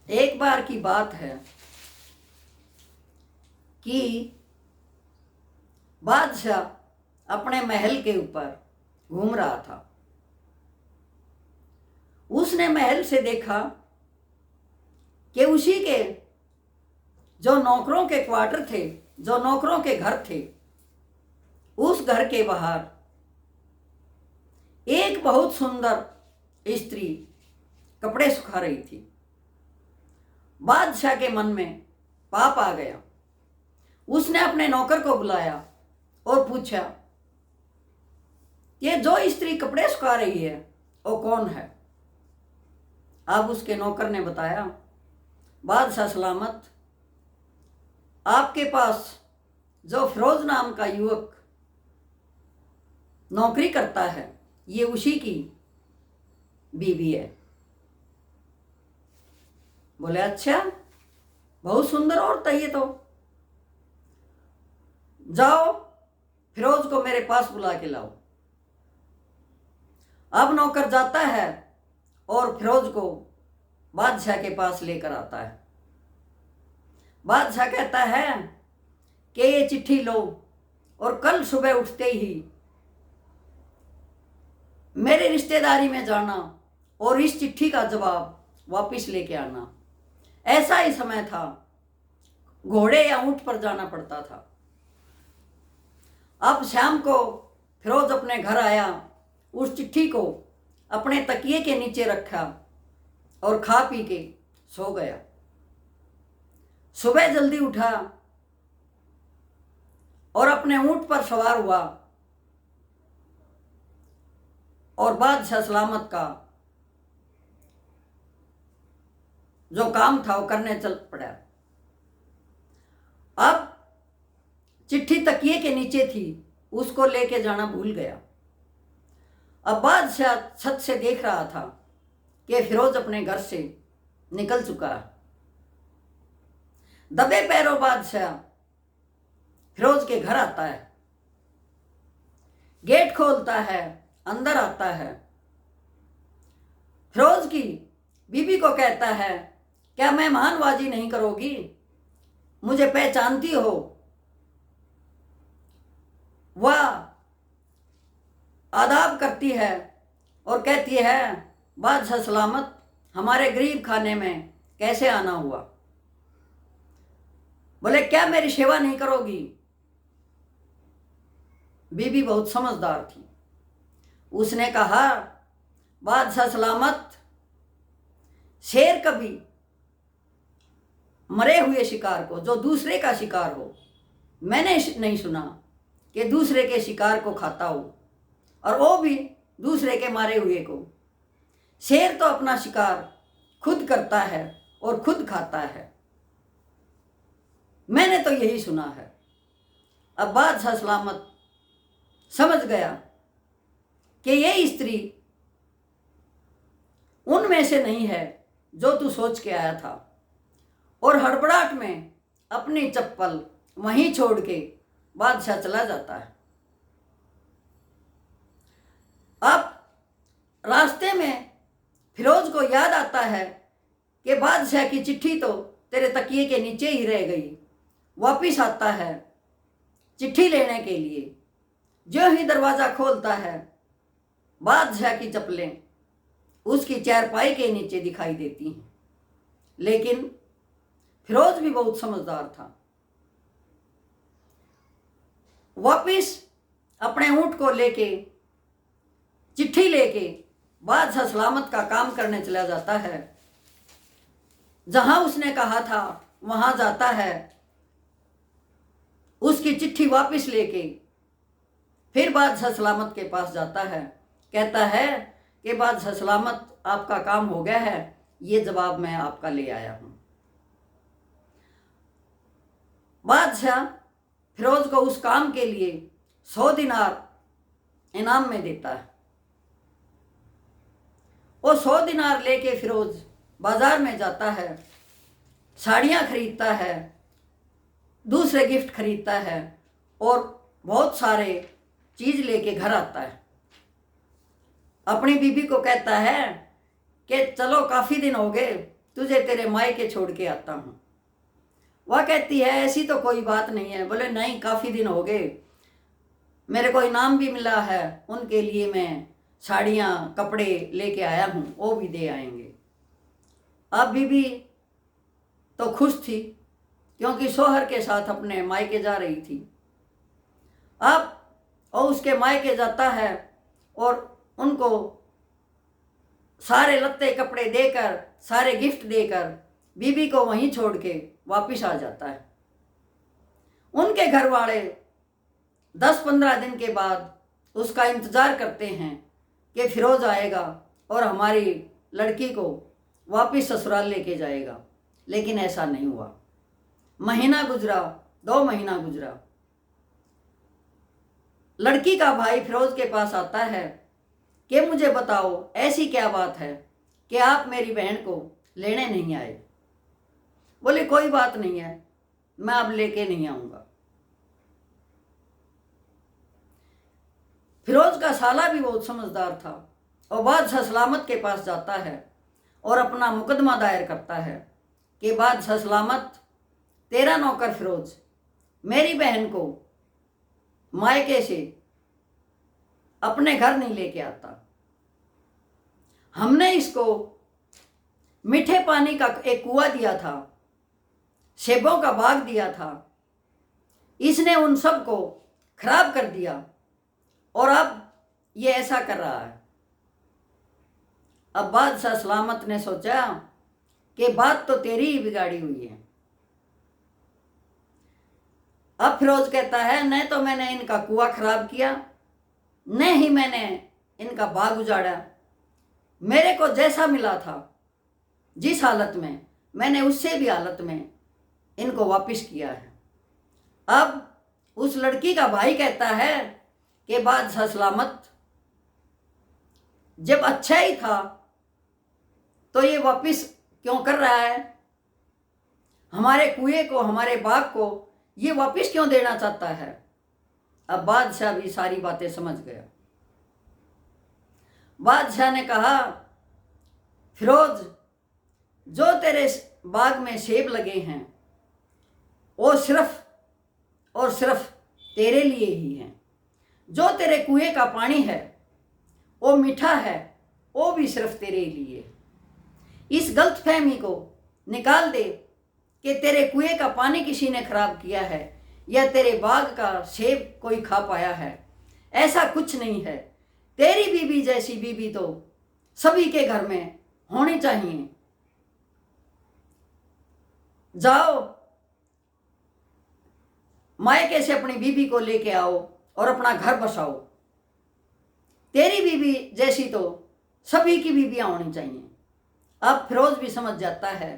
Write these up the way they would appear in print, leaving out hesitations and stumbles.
एक बार की बात है कि बादशाह अपने महल के ऊपर घूम रहा था। उसने महल से देखा कि उसी के जो नौकरों के क्वार्टर थे, जो नौकरों के घर थे, उस घर के बाहर एक बहुत सुंदर स्त्री कपड़े सुखा रही थी। बादशाह के मन में पाप आ गया। उसने अपने नौकर को बुलाया और पूछा, ये जो स्त्री कपड़े सुखा रही है वो कौन है? अब उसके नौकर ने बताया, बादशाह सलामत, आपके पास जो फिरोज नाम का युवक नौकरी करता है, ये उसी की बीवी है। बोले, अच्छा, बहुत सुंदर औरत है ये तो। जाओ, फिरोज को मेरे पास बुला के लाओ। अब नौकर जाता है और फिरोज को बादशाह के पास लेकर आता है। बादशाह कहता है कि ये चिट्ठी लो और कल सुबह उठते ही मेरे रिश्तेदारी में जाना और इस चिट्ठी का जवाब वापस लेके आना। ऐसा ही समय था, घोड़े या ऊंट पर जाना पड़ता था। अब शाम को फिरोज अपने घर आया, उस चिट्ठी को अपने तकिए के नीचे रखा और खा पी के सो गया। सुबह जल्दी उठा और अपने ऊंट पर सवार हुआ और बादशाह सलामत का जो काम था वो करने चल पड़ा। अब चिट्ठी तकिए के नीचे थी, उसको लेके जाना भूल गया। अब बादशाह छत से देख रहा था कि फिरोज अपने घर से निकल चुका है। दबे पैरों बादशाह फिरोज के घर आता है, गेट खोलता है, अंदर आता है। फिरोज की बीबी को कहता है, क्या मेहमानबाजी नहीं करोगी? मुझे पहचानती हो? वह आदाब करती है और कहती है, बादशाह सलामत, हमारे गरीब खाने में कैसे आना हुआ? बोले, क्या मेरी सेवा नहीं करोगी? बीबी बहुत समझदार थी। उसने कहा, बादशाह सलामत, शेर कभी मरे हुए शिकार को, जो दूसरे का शिकार हो, मैंने नहीं सुना कि दूसरे के शिकार को खाता हो, और वो भी दूसरे के मारे हुए को। शेर तो अपना शिकार खुद करता है और खुद खाता है, मैंने तो यही सुना है। अब बादशाह सलामत समझ गया कि ये स्त्री उनमें से नहीं है जो तू सोच के आया था, और हड़बड़ाहट में अपनी चप्पल वहीं छोड़ के बादशाह चला जाता है। अब रास्ते में फिरोज को याद आता है कि बादशाह की चिट्ठी तो तेरे तकिए के नीचे ही रह गई। वापिस आता है चिट्ठी लेने के लिए। जो ही दरवाज़ा खोलता है, बादशाह की चप्पलें उसकी चारपाई के नीचे दिखाई देती हैं। लेकिन फिरोज भी बहुत समझदार था। वापिस अपने ऊंट को लेके, चिट्ठी लेके बादशाह सलामत का काम करने चला जाता है। जहां उसने कहा था वहां जाता है, उसकी चिट्ठी वापस लेके फिर बादशाह सलामत के पास जाता है। कहता है कि बादशाह सलामत, आपका काम हो गया है, ये जवाब मैं आपका ले आया हूं। बादशाह फिरोज को उस काम के लिए 100 दिनार इनाम में देता है। वो 100 दिनार लेके फिरोज बाजार में जाता है, साड़ियाँ खरीदता है, दूसरे गिफ्ट खरीदता है और बहुत सारे चीज़ लेके घर आता है। अपनी बीबी को कहता है कि चलो, काफ़ी दिन हो गए, तुझे तेरे मायके छोड़ के आता हूँ। वह कहती है ऐसी तो कोई बात नहीं है। बोले नहीं, काफ़ी दिन हो गए, मेरे को इनाम भी मिला है, उनके लिए मैं साड़ियाँ कपड़े लेके आया हूँ, वो भी दे आएंगे। अब बीबी तो खुश थी क्योंकि शौहर के साथ अपने मायके जा रही थी। अब और उसके मायके जाता है और उनको सारे लत्ते कपड़े देकर, सारे गिफ्ट देकर बीबी को वहीं छोड़ के वापिस आ जाता है। उनके घर वाले 10-15 दिन के बाद उसका इंतज़ार करते हैं कि फिरोज आएगा और हमारी लड़की को वापिस ससुराल लेके जाएगा, लेकिन ऐसा नहीं हुआ। महीना गुजरा, 2 महीना गुजरा। लड़की का भाई फिरोज के पास आता है कि मुझे बताओ ऐसी क्या बात है कि आप मेरी बहन को लेने नहीं आए। बोले कोई बात नहीं है, मैं अब लेके नहीं आऊँगा। फिरोज का साला भी बहुत समझदार था और बादशाह सलामत के पास जाता है और अपना मुकदमा दायर करता है कि बादशाह सलामत, तेरा नौकर फिरोज मेरी बहन को मायके से अपने घर नहीं लेके आता। हमने इसको मीठे पानी का एक कुआं दिया था, सेबों का बाग दिया था, इसने उन सब को खराब कर दिया और अब ये ऐसा कर रहा है। अब बादशाह सलामत ने सोचा कि बात तो तेरी ही बिगाड़ी हुई है। अब फिरोज कहता है न तो मैंने इनका कुआं खराब किया, न ही मैंने इनका बाग उजाड़ा। मेरे को जैसा मिला था, जिस हालत में, मैंने उससे भी हालत में इनको वापस किया है। अब उस लड़की का भाई कहता है कि बादशाह सलामत, जब अच्छा ही था तो ये वापस क्यों कर रहा है? हमारे कुएं को, हमारे बाग को ये वापस क्यों देना चाहता है? अब बादशाह भी सारी बातें समझ गया। बादशाह ने कहा, फिरोज, जो तेरे बाग में सेब लगे हैं वो सिर्फ और सिर्फ तेरे लिए ही हैं। जो तेरे कुएं का पानी है वो मीठा है, वो भी सिर्फ तेरे लिए। इस गलतफहमी को निकाल दे कि तेरे कुएं का पानी किसी ने खराब किया है या तेरे बाग का सेब कोई खा पाया है। ऐसा कुछ नहीं है। तेरी बीबी जैसी बीबी तो सभी के घर में होनी चाहिए। जाओ, मायके से अपनी बीबी को लेके आओ और अपना घर बसाओ। तेरी बीबी जैसी तो सभी की बीबियां होनी चाहिए। अब फिरोज भी समझ जाता है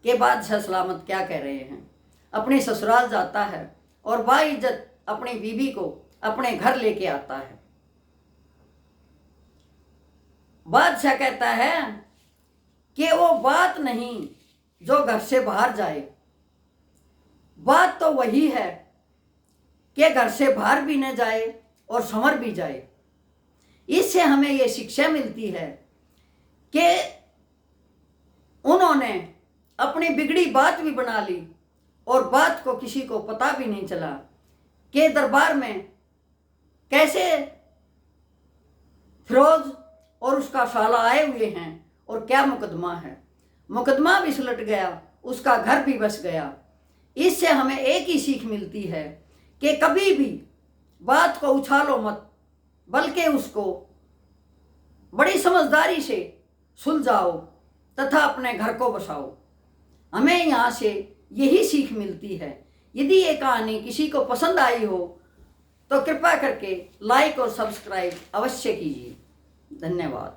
कि बादशाह सलामत क्या कह रहे हैं। अपने ससुराल जाता है और बाइज्जत अपनी बीबी को अपने घर लेके आता है। बादशाह कहता है कि वो बात नहीं जो घर से बाहर जाए, बात तो वही है कि घर से बाहर भी न जाए और संवर भी जाए। इससे हमें ये शिक्षा मिलती है कि उन्होंने अपनी बिगड़ी बात भी बना ली और बात को किसी को पता भी नहीं चला कि दरबार में कैसे फिरोज और उसका साला आए हुए हैं और क्या मुकदमा है। मुकदमा भी सुलट गया, उसका घर भी बस गया। इससे हमें एक ही सीख मिलती है कि कभी भी बात को उछालो मत, बल्कि उसको बड़ी समझदारी से सुलझाओ तथा अपने घर को बसाओ। हमें यहाँ से यही सीख मिलती है। यदि ये कहानी किसी को पसंद आई हो तो कृपया करके लाइक और सब्सक्राइब अवश्य कीजिए। धन्यवाद।